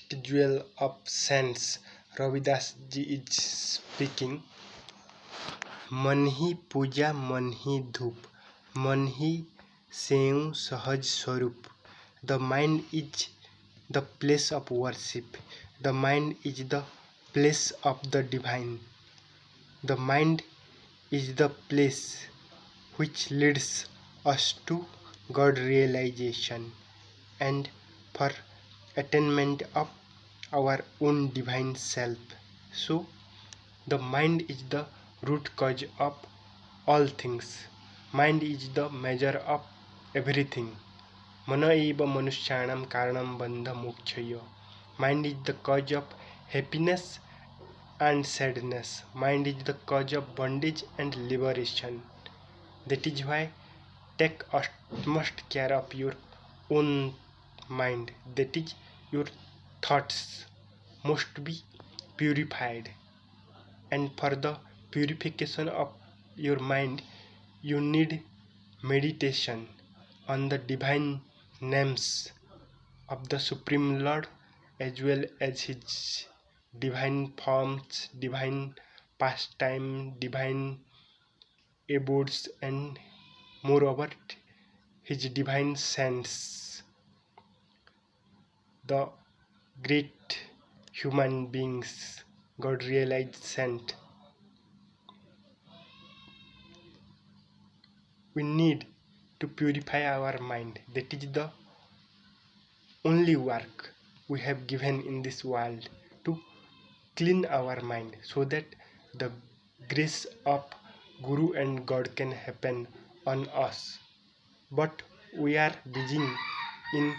greatest jewel of saints, Ravidas ji is speaking. मन ही पूजा मन ही धूप मन ही सेव सहज स्वरूप. The mind is the place of worship. The mind is the place of the divine. The mind is the place which leads us to God realization and for attainment of our own divine self. So, the mind is the root cause of all things. Mind is the measure of everything. मन एव मनुष्याणां कारणं बंध मोक्षय. Mind is the cause of happiness and sadness. Mind is the cause of bondage and liberation. That is why take utmost care of your own mind. That is, your thoughts must be purified. And for the purification of your mind, you need meditation on the divine names of the Supreme Lord as well as His divine forms, divine pastime, divine abodes, and moreover His divine saints, the great human beings, God realized saint. We need to purify our mind. That is the only work we have given in this world, to clean our mind so that the grace of Guru and God can happen on us. But we are busy in